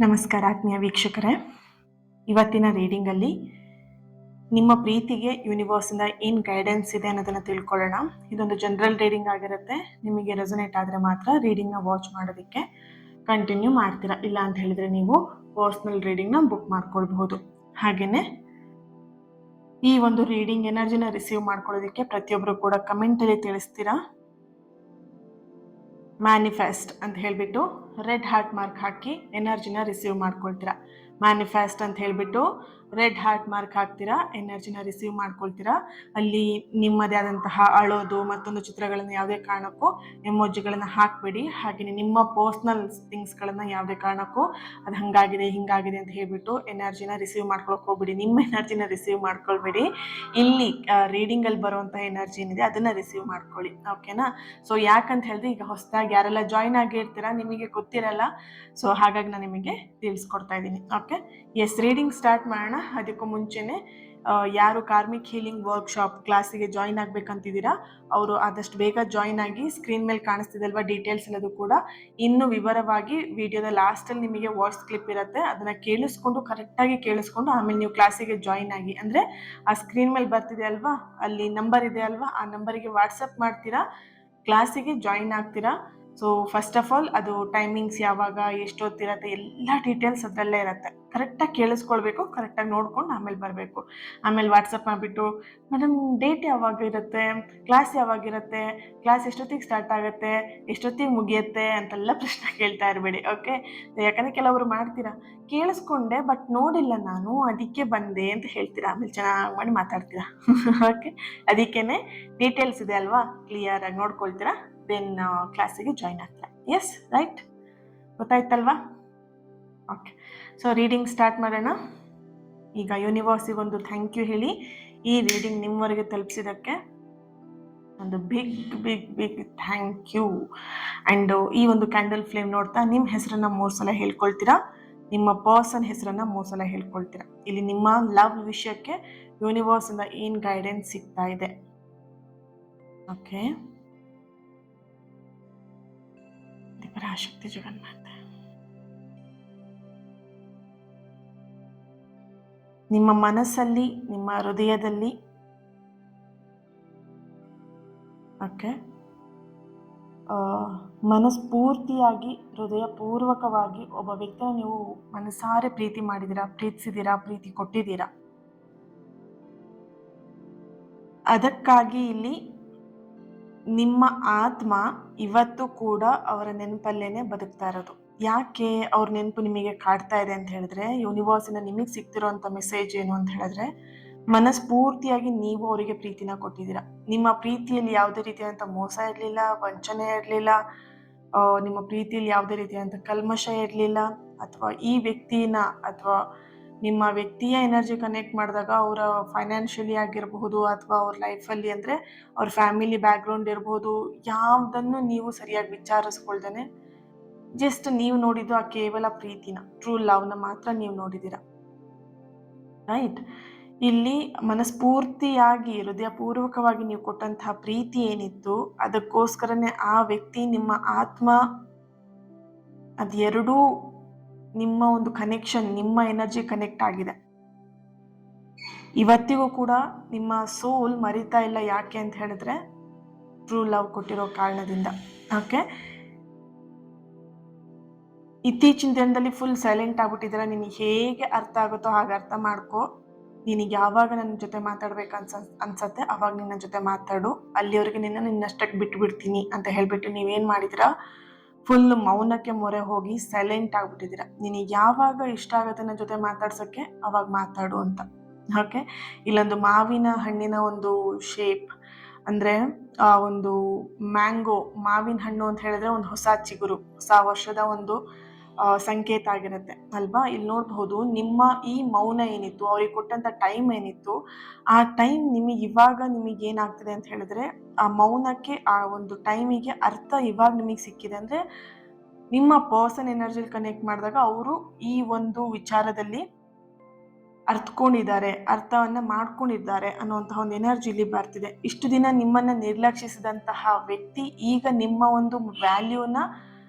ನಮಸ್ಕಾರ ಆತ್ಮೀಯ ವೀಕ್ಷಕರೇ, ಇವತ್ತಿನ ರೀಡಿಂಗಲ್ಲಿ ನಿಮ್ಮ ಪ್ರೀತಿಗೆ ಯೂನಿವರ್ಸಿಂದ ಏನು ಗೈಡೆನ್ಸ್ ಇದೆ ಅನ್ನೋದನ್ನು ತಿಳ್ಕೊಳ್ಳೋಣ. ಇದೊಂದು ಜನರಲ್ ರೀಡಿಂಗ್ ಆಗಿರುತ್ತೆ. ನಿಮಗೆ ರೆಸೊನೇಟ್ ಆದರೆ ಮಾತ್ರ ರೀಡಿಂಗ್ನ ವಾಚ್ ಮಾಡೋದಕ್ಕೆ ಕಂಟಿನ್ಯೂ ಮಾಡ್ತೀರಾ. ಇಲ್ಲ ಅಂತ ಹೇಳಿದರೆ ನೀವು ಪರ್ಸ್ನಲ್ ರೀಡಿಂಗ್ನ ಬುಕ್ ಮಾಡ್ಕೊಳ್ಬಹುದು. ಹಾಗೆಯೇ ಈ ಒಂದು ರೀಡಿಂಗ್ ಎನರ್ಜಿನ ರಿಸೀವ್ ಮಾಡ್ಕೊಳ್ಳೋದಕ್ಕೆ ಪ್ರತಿಯೊಬ್ಬರು ಕೂಡ ಕಮೆಂಟಲ್ಲಿ ತಿಳಿಸ್ತೀರಾ ಮ್ಯಾನಿಫೆಸ್ಟ್ ಅಂತ ಹೇಳಿಬಿಟ್ಟು ರೆಡ್ ಹಾರ್ಟ್ ಮಾರ್ಕ್ ಹಾಕಿ ಎನರ್ಜಿನ ರಿಸೀವ್ ಮಾಡ್ಕೊಳ್ತೀರಾ. ಮ್ಯಾನಿಫೆಸ್ಟ್ ಅಂತ ಹೇಳಿಬಿಟ್ಟು ರೆಡ್ ಹಾರ್ಟ್ ಮಾರ್ಕ್ ಹಾಕ್ತೀರಾ, ಎನರ್ಜಿನ ರಿಸೀವ್ ಮಾಡ್ಕೊಳ್ತೀರಾ. ಅಲ್ಲಿ ನಿಮ್ಮದೇ ಆದಂತಹ ಅಳೋದು ಮತ್ತೊಂದು ಚಿತ್ರಗಳನ್ನು ಯಾವುದೇ ಕಾರಣಕ್ಕೂ ಎಮೋಜಿಗಳನ್ನು ಹಾಕಬೇಡಿ. ಹಾಗೆಯೇ ನಿಮ್ಮ ಪರ್ಸ್ನಲ್ ಥಿಂಗ್ಸ್ಗಳನ್ನು ಯಾವುದೇ ಕಾರಣಕ್ಕೂ ಅದು ಹಂಗಾಗಿದೆ ಹಿಂಗಾಗಿದೆ ಅಂತ ಹೇಳಿಬಿಟ್ಟು ಎನರ್ಜಿನ ರಿಸೀವ್ ಮಾಡ್ಕೊಳಕ್ಕೆ ಹೋಗ್ಬಿಡಿ. ನಿಮ್ಮ ಎನರ್ಜಿನ ರಿಸೀವ್ ಮಾಡ್ಕೊಳ್ಬೇಡಿ. ಇಲ್ಲಿ ರೀಡಿಂಗಲ್ಲಿ ಬರುವಂತಹ ಎನರ್ಜಿ ಏನಿದೆ ಅದನ್ನು ರಿಸೀವ್ ಮಾಡ್ಕೊಳ್ಳಿ. ಓಕೆನಾ? ಸೊ ಯಾಕಂತ ಹೇಳಿದ್ರೆ ಈಗ ಹೊಸದಾಗಿ ಯಾರೆಲ್ಲ ಜಾಯ್ನ್ ಆಗಿರ್ತೀರಾ ನಿಮಗೆ ಗೊತ್ತಿರಲ್ಲ. ಸೊ ಹಾಗಾಗಿ ನಾನು ನಿಮಗೆ ತಿಳಿಸ್ಕೊಡ್ತಾ ಇದ್ದೀನಿ. ಓಕೆ, ಎಸ್, ರೀಡಿಂಗ್ ಸ್ಟಾರ್ಟ್ ಮಾಡೋಣ. ಅದಕ್ಕೂ ಮುಂಚೆನೆ ಯಾರು ಕಾರ್ಮಿಕ್ ಹೀಲಿಂಗ್ ವರ್ಕ್ಶಾಪ್ ಕ್ಲಾಸಿಗೆ ಜಾಯಿನ್ ಆಗಬೇಕಂತಿದ್ದೀರಾ ಅವರು ಆದಷ್ಟು ಬೇಗ ಜಾಯಿನ್ ಆಗಿ. ಸ್ಕ್ರೀನ್ ಮೇಲೆ ಕಾಣಿಸ್ತಿದೆ ಅಲ್ವಾ ಡೀಟೇಲ್ಸ್ ಎಲ್ಲದು ಕೂಡ. ಇನ್ನು ವಿವರವಾಗಿ ವಿಡಿಯೋದ ಲಾಸ್ಟಲ್ಲಿ ನಿಮಗೆ ವಾಯ್ಸ್ ಕ್ಲಿಪ್ ಇರುತ್ತೆ, ಅದನ್ನು ಕೇಳಿಸ್ಕೊಂಡು ಕರೆಕ್ಟಾಗಿ ಕೇಳಿಸ್ಕೊಂಡು ಆಮೇಲೆ ನೀವು ಕ್ಲಾಸಿಗೆ ಜಾಯಿನ್ ಆಗಿ. ಅಂದರೆ ಆ ಸ್ಕ್ರೀನ್ ಮೇಲೆ ಬರ್ತಿದೆ ಅಲ್ವಾ, ಅಲ್ಲಿ ನಂಬರ್ ಇದೆ ಅಲ್ವಾ, ಆ ನಂಬರಿಗೆ ವಾಟ್ಸಪ್ ಮಾಡ್ತೀರಾ, ಕ್ಲಾಸಿಗೆ ಜಾಯಿನ್ ಆಗ್ತೀರಾ. ಸೊ ಫಸ್ಟ್ ಆಫ್ ಆಲ್ ಅದು ಟೈಮಿಂಗ್ಸ್ ಯಾವಾಗ ಎಷ್ಟೊತ್ತಿರತ್ತೆ ಎಲ್ಲ ಡೀಟೇಲ್ಸ್ ಅದರಲ್ಲೇ ಇರುತ್ತೆ. ಕರೆಕ್ಟಾಗಿ ಕೇಳಿಸ್ಕೊಳ್ಬೇಕು, ಕರೆಕ್ಟಾಗಿ ನೋಡ್ಕೊಂಡು ಆಮೇಲೆ ಬರಬೇಕು. ಆಮೇಲೆ ವಾಟ್ಸಪ್ ಮಾಡಿಬಿಟ್ಟು ಮೇಡಮ್ ಡೇಟ್ ಯಾವಾಗ ಇರುತ್ತೆ, ಕ್ಲಾಸ್ ಯಾವಾಗಿರುತ್ತೆ, ಕ್ಲಾಸ್ ಎಷ್ಟೊತ್ತಿಗೆ ಸ್ಟಾರ್ಟ್ ಆಗುತ್ತೆ, ಎಷ್ಟೊತ್ತಿಗೆ ಮುಗಿಯುತ್ತೆ ಅಂತೆಲ್ಲ ಪ್ರಶ್ನೆ ಕೇಳ್ತಾ ಇರಬೇಡಿ. ಓಕೆ, ಯಾಕಂದರೆ ಕೆಲವರು ಮಾಡ್ತೀರಾ ಕೇಳಿಸ್ಕೊಂಡೆ ಬಟ್ ನೋಡಿಲ್ಲ ನಾನು ಅದಕ್ಕೆ ಬಂದೆ ಅಂತ ಹೇಳ್ತೀರಾ, ಆಮೇಲೆ ಚೆನ್ನಾಗಿ ಮಾಡಿ ಮಾತಾಡ್ತೀರಾ. ಓಕೆ, ಅದಕ್ಕೇ ಡೀಟೇಲ್ಸ್ ಇದೆ ಅಲ್ವಾ, ಕ್ಲಿಯರಾಗಿ ನೋಡ್ಕೊಳ್ತೀರಾ, ದೆನ್ ಕ್ಲಾಸಿಗೆ ಜಾಯ್ನ್ ಆಗ್ತೀರಾ. ಎಸ್, ರೈಟ್, ಗೊತ್ತಾಯ್ತಲ್ವಾ? ಓಕೆ, ಸೊ ರೀಡಿಂಗ್ ಸ್ಟಾರ್ಟ್ ಮಾಡೋಣ. ಈಗ ಯೂನಿವರ್ಸಿಗೆ ಒಂದು ಥ್ಯಾಂಕ್ ಯು ಹೇಳಿ ಈ ರೀಡಿಂಗ್ ನಿಮ್ಮವರೆಗೆ ತಲುಪಿಸಿದ್ದಕ್ಕೆ ಒಂದು big big big thank you. And ಈ ಒಂದು ಕ್ಯಾಂಡಲ್ ಫ್ಲೇಮ್ ನೋಡ್ತಾ ನಿಮ್ಮ ಹೆಸರನ್ನು 3 ಸಲ ಹೇಳ್ಕೊಳ್ತೀರಾ, ನಿಮ್ಮ ಪರ್ಸನ್ ಹೆಸರನ್ನು 3 ಸಲ ಹೇಳ್ಕೊಳ್ತೀರಾ. ಇಲ್ಲಿ ನಿಮ್ಮ ಲವ್ ವಿಷಯಕ್ಕೆ ಯೂನಿವರ್ಸಿಂದ ಏನು ಗೈಡೆನ್ಸ್ ಸಿಗ್ತಾ ಇದೆ. ಓಕೆ, ಪರಾಶಕ್ತಿ ಜಗನ್ಮಾತೆ, ನಿಮ್ಮ ಮನಸ್ಸಲ್ಲಿ ನಿಮ್ಮ ಹೃದಯದಲ್ಲಿ ಓಕೆ ಮನಸ್ಫೂರ್ತಿಯಾಗಿ ಹೃದಯಪೂರ್ವಕವಾಗಿ ಒಬ್ಬ ವ್ಯಕ್ತಿನ ನೀವು ಮನಸಾರೆ ಪ್ರೀತಿ ಮಾಡಿದ್ದೀರಾ, ಪ್ರೀತಿಸಿದ್ದೀರಾ, ಪ್ರೀತಿ ಕೊಟ್ಟಿದ್ದೀರಾ. ಅದಕ್ಕಾಗಿ ಇಲ್ಲಿ ನಿಮ್ಮ ಆತ್ಮ ಇವತ್ತು ಕೂಡ ಅವರ ನೆನಪಲ್ಲೇನೆ ಬದುಕ್ತಾ ಇರೋದು. ಯಾಕೆ ಅವ್ರ ನೆನಪು ನಿಮಗೆ ಕಾಡ್ತಾ ಇದೆ ಅಂತ ಹೇಳಿದ್ರೆ, ಯೂನಿವರ್ಸಿಂದ ನಿಮಗೆ ಸಿಗ್ತಿರೋಂಥ ಮೆಸೇಜ್ ಏನು ಅಂತ ಹೇಳಿದ್ರೆ, ಮನಸ್ಫೂರ್ತಿಯಾಗಿ ನೀವು ಅವರಿಗೆ ಪ್ರೀತಿನ ಕೊಟ್ಟಿದ್ದೀರಾ. ನಿಮ್ಮ ಪ್ರೀತಿಯಲ್ಲಿ ಯಾವುದೇ ರೀತಿಯಾದಂಥ ಮೋಸ ಇರಲಿಲ್ಲ, ವಂಚನೆ ಇರಲಿಲ್ಲ, ನಿಮ್ಮ ಪ್ರೀತಿಯಲ್ಲಿ ಯಾವುದೇ ರೀತಿಯಾದಂಥ ಕಲ್ಮಶ ಇರಲಿಲ್ಲ. ಅಥವಾ ಈ ವ್ಯಕ್ತಿನ ಅಥವಾ ನಿಮ್ಮ ವ್ಯಕ್ತಿಯ ಎನರ್ಜಿ ಕನೆಕ್ಟ್ ಮಾಡಿದಾಗ ಅವರ ಫೈನಾನ್ಷಿಯಲಿ ಆಗಿರಬಹುದು ಅಥವಾ ಅವ್ರ ಲೈಫಲ್ಲಿ ಅಂದರೆ ಅವ್ರ ಫ್ಯಾಮಿಲಿ ಬ್ಯಾಕ್ಗ್ರೌಂಡ್ ಇರ್ಬೋದು, ಯಾವುದನ್ನು ನೀವು ಸರಿಯಾಗಿ ವಿಚಾರಿಸ್ಕೊಳ್ದೇನೆ ಜಸ್ಟ್ ನೀವು ನೋಡಿದ್ದು ಆ ಕೇವಲ ಪ್ರೀತಿನ, ಟ್ರೂ ಲವ್ನ ಮಾತ್ರ ನೀವು ನೋಡಿದ್ದೀರಾ. ರೈಟ್, ಇಲ್ಲಿ ಮನಸ್ಫೂರ್ತಿಯಾಗಿ ಹೃದಯಪೂರ್ವಕವಾಗಿ ನೀವು ಕೊಟ್ಟಂತಹ ಪ್ರೀತಿ ಏನಿತ್ತು ಅದಕ್ಕೋಸ್ಕರನೇ ಆ ವ್ಯಕ್ತಿ ನಿಮ್ಮ ಆತ್ಮ ಅದೆರಡೂ ನಿಮ್ಮ ಒಂದು ಕನೆಕ್ಷನ್, ನಿಮ್ಮ ಎನರ್ಜಿ ಕನೆಕ್ಟ್ ಆಗಿದೆ. ಇವತ್ತಿಗೂ ಕೂಡ ನಿಮ್ಮ ಸೋಲ್ ಮರಿತಾ ಇಲ್ಲ. ಯಾಕೆ ಅಂತ ಹೇಳಿದ್ರೆ ಟ್ರೂ ಲವ್ ಕೊಟ್ಟಿರೋ ಕಾರಣದಿಂದ. ಓಕೆ, ಇತ್ತೀಚಿನ ದಿನದಲ್ಲಿ ಫುಲ್ ಸೈಲೆಂಟ್ ಆಗ್ಬಿಟ್ಟಿದ್ದೀರಾ. ನಿನಗೆ ಹೇಗೆ ಅರ್ಥ ಆಗುತ್ತೋ ಹಾಗೆ ಅರ್ಥ ಮಾಡ್ಕೋ. ನಿನಗೆ ಯಾವಾಗ ನನ್ನ ಜೊತೆ ಮಾತಾಡ್ಬೇಕು ಅನ್ಸತ್ತೆ ಅವಾಗ ನಿನ್ನ ಜೊತೆ ಮಾತಾಡು, ಅಲ್ಲಿವರೆಗೆ ನಿನ್ನಷ್ಟಕ್ಕೆ ಬಿಟ್ಬಿಡ್ತೀನಿ ಅಂತ ಹೇಳ್ಬಿಟ್ಟು ನೀವೇನು ಮಾಡಿದ್ದೀರಾ, ಫುಲ್ ಮೌನಕ್ಕೆ ಮೊರೆ ಹೋಗಿ ಸೈಲೆಂಟ್ ಆಗ್ಬಿಟ್ಟಿದ್ದೀರಾ. ನಿನಗೆ ಯಾವಾಗ ಇಷ್ಟ ಆಗುತ್ತೆ ನನ್ನ ಜೊತೆ ಮಾತಾಡ್ಸೋಕ್ಕೆ ಅವಾಗ ಮಾತಾಡು ಅಂತ. ಓಕೆ, ಇಲ್ಲೊಂದು ಮಾವಿನ ಹಣ್ಣಿನ ಒಂದು ಶೇಪ್, ಅಂದರೆ ಒಂದು ಮ್ಯಾಂಗೋ, ಮಾವಿನ ಹಣ್ಣು ಅಂತ ಹೇಳಿದ್ರೆ ಒಂದು ಹೊಸ ಚಿಗುರು, ಹೊಸ ವರ್ಷದ ಒಂದು ಸಂಕೇತ ಆಗಿರುತ್ತೆ ಅಲ್ವಾ. ಇಲ್ಲಿ ನೋಡಬಹುದು ನಿಮ್ಮ ಈ ಮೌನ ಏನಿತ್ತು, ಅವ್ರಿಗೆ ಕೊಟ್ಟಂಥ ಟೈಮ್ ಏನಿತ್ತು, ಆ ಟೈಮ್ ಇವಾಗ ನಿಮಗೆ ಏನಾಗ್ತದೆ ಅಂತ ಹೇಳಿದ್ರೆ, ಆ ಮೌನಕ್ಕೆ ಆ ಒಂದು ಟೈಮಿಗೆ ಅರ್ಥ ಇವಾಗ ನಿಮಗೆ ಸಿಕ್ಕಿದೆ. ಅಂದರೆ ನಿಮ್ಮ ಪರ್ಸನ್ ಎನರ್ಜಿಲಿ ಕನೆಕ್ಟ್ ಮಾಡಿದಾಗ ಅವರು ಈ ಒಂದು ವಿಚಾರದಲ್ಲಿ ಅರ್ಥಕೊಂಡಿದ್ದಾರೆ, ಅರ್ಥವನ್ನು ಮಾಡ್ಕೊಂಡಿದ್ದಾರೆ ಅನ್ನುವಂತಹ ಒಂದು ಎನರ್ಜಿ ಇಲ್ಲಿ ಬರ್ತಿದೆ. ಇಷ್ಟು ದಿನ ನಿಮ್ಮನ್ನು ನಿರ್ಲಕ್ಷಿಸಿದಂತಹ ವ್ಯಕ್ತಿ ಈಗ ನಿಮ್ಮ ಒಂದು ವ್ಯಾಲ್ಯೂನ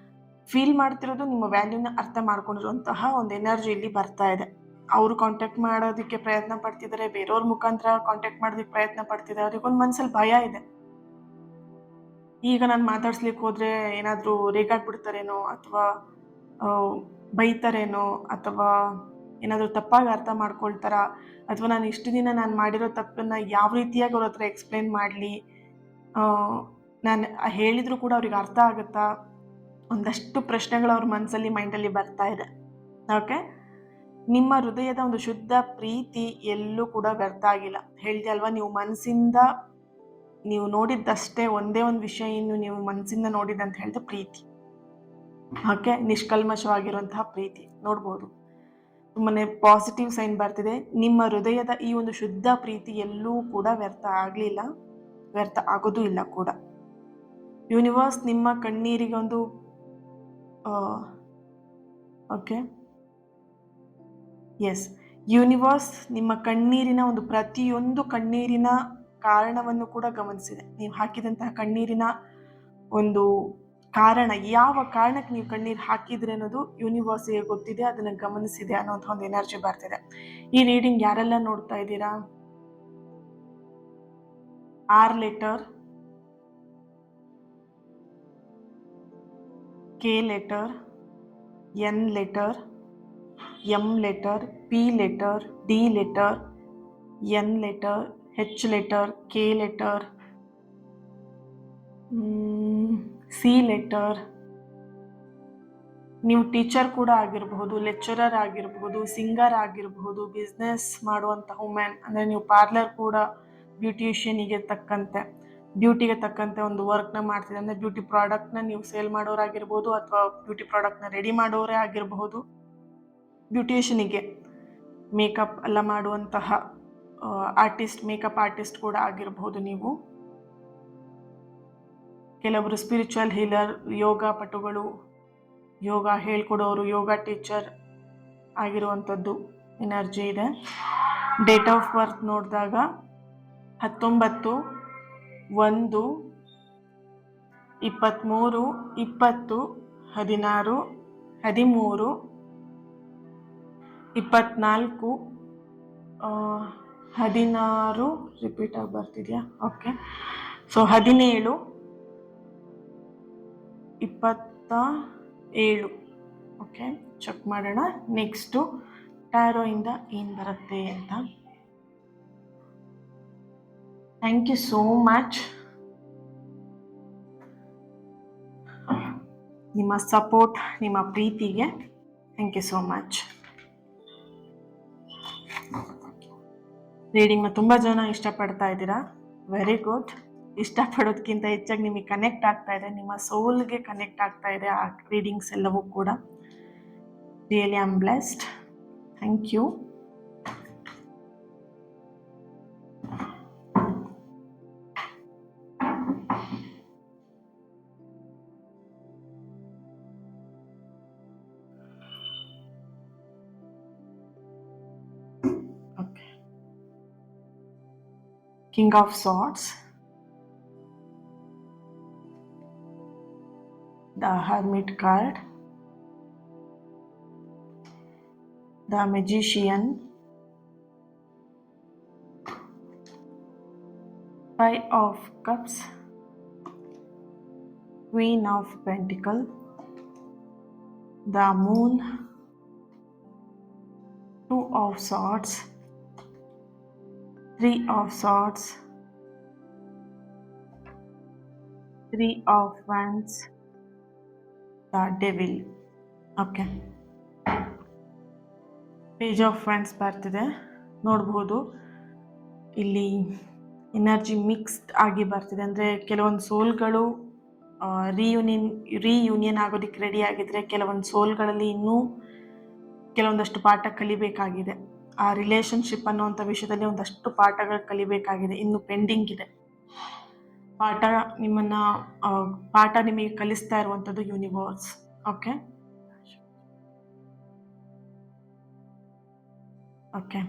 ಫೀಲ್ ಮಾಡ್ತಿರೋದು ನಿಮ್ಮ ವ್ಯಾಲ್ಯೂನ ಅರ್ಥ ಮಾಡ್ಕೊಂಡಿರುವಂತಹ ಒಂದು ಎನರ್ಜಿ ಇಲ್ಲಿ ಬರ್ತಾ ಇದೆ. ಅವರು ಕಾಂಟ್ಯಾಕ್ಟ್ ಮಾಡೋದಕ್ಕೆ ಪ್ರಯತ್ನ ಪಡ್ತಿದ್ದಾರೆ, ಬೇರೆಯವ್ರ ಮುಖಾಂತರ ಕಾಂಟ್ಯಾಕ್ಟ್ ಮಾಡೋದಕ್ಕೆ ಪ್ರಯತ್ನ ಪಡ್ತಿದ್ದಾರೆ. ಅವ್ರಿಗೊಂದು ಮನ್ಸಲ್ಲಿ ಭಯ ಇದೆ. ಈಗ ನಾನು ಮಾತಾಡ್ಸ್ಲಿಕ್ಕೆ ಹೋದ್ರೆ ಏನಾದರೂ ರೇಗಾಡ್ಬಿಡ್ತಾರೇನೋ, ಅಥವಾ ಬೈತಾರೇನೋ, ಅಥವಾ ಏನಾದರೂ ತಪ್ಪಾಗಿ ಅರ್ಥ ಮಾಡ್ಕೊಳ್ತಾರಾ, ಅಥವಾ ನಾನು ಇಷ್ಟು ದಿನ ನಾನು ಮಾಡಿರೋ ತಪ್ಪನ್ನ ಯಾವ ರೀತಿಯಾಗಿ ಅವ್ರ ಹತ್ರ ಎಕ್ಸ್ಪ್ಲೇನ್ ಮಾಡಲಿ, ನಾನು ಹೇಳಿದ್ರು ಕೂಡ ಅವ್ರಿಗೆ ಅರ್ಥ ಆಗುತ್ತಾ, ಒಂದಷ್ಟು ಪ್ರಶ್ನೆಗಳು ಅವ್ರ ಮನಸ್ಸಲ್ಲಿ ಮೈಂಡಲ್ಲಿ ಬರ್ತಾ ಇದೆ. ಓಕೆ, ನಿಮ್ಮ ಹೃದಯದ ಒಂದು ಶುದ್ಧ ಪ್ರೀತಿ ಎಲ್ಲೂ ಕೂಡ ವ್ಯರ್ಥ ಆಗಿಲ್ಲ. ಹೇಳಿದೆ ಅಲ್ವಾ, ನೀವು ಮನಸ್ಸಿಂದ ನೀವು ನೋಡಿದ್ದಷ್ಟೇ ಒಂದೇ ಒಂದು ವಿಷಯ, ಇನ್ನು ನೀವು ಮನಸ್ಸಿಂದ ನೋಡಿದಂತ ಹೇಳಿದ್ರೆ ಪ್ರೀತಿ. ಓಕೆ, ನಿಷ್ಕಲ್ಮಶವಾಗಿರುವಂತಹ ಪ್ರೀತಿ ನೋಡ್ಬೋದು. ತುಂಬಾನೇ ಪಾಸಿಟಿವ್ ಸೈನ್ ಬರ್ತಿದೆ. ನಿಮ್ಮ ಹೃದಯದ ಈ ಒಂದು ಶುದ್ಧ ಪ್ರೀತಿ ಎಲ್ಲೂ ಕೂಡ ವ್ಯರ್ಥ ಆಗಲಿಲ್ಲ, ವ್ಯರ್ಥ ಆಗೋದು ಇಲ್ಲ ಕೂಡ. ಯೂನಿವರ್ಸ್ ನಿಮ್ಮ ಕಣ್ಣೀರಿಗೆ ಒಂದು ಓಕೆ ಎಸ್, ಯೂನಿವರ್ಸ್ ನಿಮ್ಮ ಕಣ್ಣೀರಿನ ಒಂದು ಪ್ರತಿಯೊಂದು ಕಣ್ಣೀರಿನ ಕಾರಣವನ್ನು ಕೂಡ ಗಮನಿಸಿದೆ. ನೀವು ಹಾಕಿದಂತಹ ಕಣ್ಣೀರಿನ ಒಂದು ಕಾರಣ, ಯಾವ ಕಾರಣಕ್ಕೆ ನೀವು ಕಣ್ಣೀರು ಹಾಕಿದ್ರೆ ಅನ್ನೋದು ಯೂನಿವರ್ಸ್ಗೆ ಗೊತ್ತಿದೆ, ಅದನ್ನು ಗಮನಿಸಿದೆ ಅನ್ನೋಂಥ ಒಂದು ಎನರ್ಜಿ ಬರ್ತಿದೆ. ಈ ರೀಡಿಂಗ್ ಯಾರೆಲ್ಲ ನೋಡ್ತಾ ಇದ್ದೀರಾ, R letter, K letter, N letter, M letter, P letter, D letter, N letter, H letter, K letter, C letter. ನೀವು ಟೀಚರ್ ಕೂಡ ಆಗಿರಬಹುದು, ಲೆಕ್ಚರರ್ ಆಗಿರಬಹುದು, ಸಿಂಗರ್ ಆಗಿರಬಹುದು, ಬಿಸ್ನೆಸ್ ಮಾಡುವಂಥ ವುಮೆನ್, ಅಂದರೆ ನೀವು ಪಾರ್ಲರ್ ಕೂಡ ಬ್ಯೂಟಿಷಿಯನಿಗೆ ತಕ್ಕಂತೆ, ಬ್ಯೂಟಿಗೆ ತಕ್ಕಂತೆ ಒಂದು ವರ್ಕ್ನ ಮಾಡ್ತಿದೆ. ಅಂದರೆ ಬ್ಯೂಟಿ ಪ್ರಾಡಕ್ಟ್ನ ನೀವು ಸೇಲ್ ಮಾಡೋರಾಗಿರ್ಬೋದು, ಅಥವಾ ಬ್ಯೂಟಿ ಪ್ರಾಡಕ್ಟ್ನ ರೆಡಿ ಮಾಡೋರೇ ಆಗಿರಬಹುದು. ಬ್ಯೂಟಿಷಿಯನಿಗೆ ಮೇಕಪ್ ಎಲ್ಲ ಮಾಡುವಂತಹ ಆರ್ಟಿಸ್ಟ್, ಮೇಕಪ್ ಆರ್ಟಿಸ್ಟ್ ಕೂಡ ಆಗಿರಬಹುದು. ನೀವು ಕೆಲವರು ಸ್ಪಿರಿಚುವಲ್ ಹೀಲರ್, ಯೋಗ ಪಟುಗಳು, ಯೋಗ ಹೇಳ್ಕೊಡೋರು, ಯೋಗ ಟೀಚರ್ ಆಗಿರುವಂಥದ್ದು ಎನರ್ಜಿ ಇದೆ. ಡೇಟ್ ಆಫ್ ಬರ್ತ್ ನೋಡಿದಾಗ 19, 1, 23, 20, 16, 13, 24, 16 ರಿಪೀಟ್ ಆಗಿ ಬರ್ತಿದ್ಯಾ? Okay, so 17, 27. ಓಕೆ, ಚೆಕ್ ಮಾಡೋಣ ನೆಕ್ಸ್ಟು ಟ್ಯಾರೋ ಇಂದ ಏನು ಬರುತ್ತೆ ಅಂತ. ಥ್ಯಾಂಕ್ ಯು ಸೋ ಮಚ್ ನಿಮ್ಮ ಸಪೋರ್ಟ್, ನಿಮ್ಮ ಪ್ರೀತಿಗೆ ಥ್ಯಾಂಕ್ ಯು ಸೋ ಮಚ್. ರೀಡಿಂಗ್ನ ತುಂಬ ಜನ ಇಷ್ಟಪಡ್ತಾ ಇದ್ದೀರಾ, ವೆರಿ ಗುಡ್. ಇಷ್ಟಪಡೋದಕ್ಕಿಂತ ಹೆಚ್ಚಾಗಿ ನಿಮಗೆ ಕನೆಕ್ಟ್ ಆಗ್ತಾ ಇದೆ, ನಿಮ್ಮ ಸೋಲ್ಗೆ ಕನೆಕ್ಟ್ ಆಗ್ತಾ ಇದೆ ಆ ರೀಡಿಂಗ್ಸ್ ಎಲ್ಲವೂ ಕೂಡ. Really I am blessed, thank you. King of Swords, the Hermit card, the Magician, Five of Cups, Queen of Pentacles, the Moon, Two of Swords, Three of Swords, Three of Wands, the Devil. Okay, page of wands ಬರ್ತಿದೆ ನೋಡ್ಬೋದು. ಇಲ್ಲಿ energy mixed ಆಗಿ ಬರ್ತಿದೆ. ಅಂದರೆ ಕೆಲವೊಂದು ಸೋಲ್ಗಳು ರೀಯೂನಿಯನ್ ಆಗೋದಕ್ಕೆ ready ಆಗಿದ್ರೆ, ಕೆಲವೊಂದು ಸೋಲ್ಗಳಲ್ಲಿ ಇನ್ನೂ ಕೆಲವೊಂದಷ್ಟು ಪಾಠ ಕಲಿಬೇಕಾಗಿದೆ. ಆ ರಿಲೇಷನ್ಶಿಪ್ ಅನ್ನೋವಂಥ ವಿಷಯದಲ್ಲಿ ಒಂದಷ್ಟು ಪಾಠಗಳು ಕಲಿಬೇಕಾಗಿದೆ, ಇನ್ನು ಪೆಂಡಿಂಗ್ ಇದೆ ಪಾಠ. ಪಾಠ ನಿಮಗೆ ಕಲಿಸ್ತಾ ಇರುವಂಥದ್ದು ಯೂನಿವರ್ಸ್. ಓಕೆ ಓಕೆ,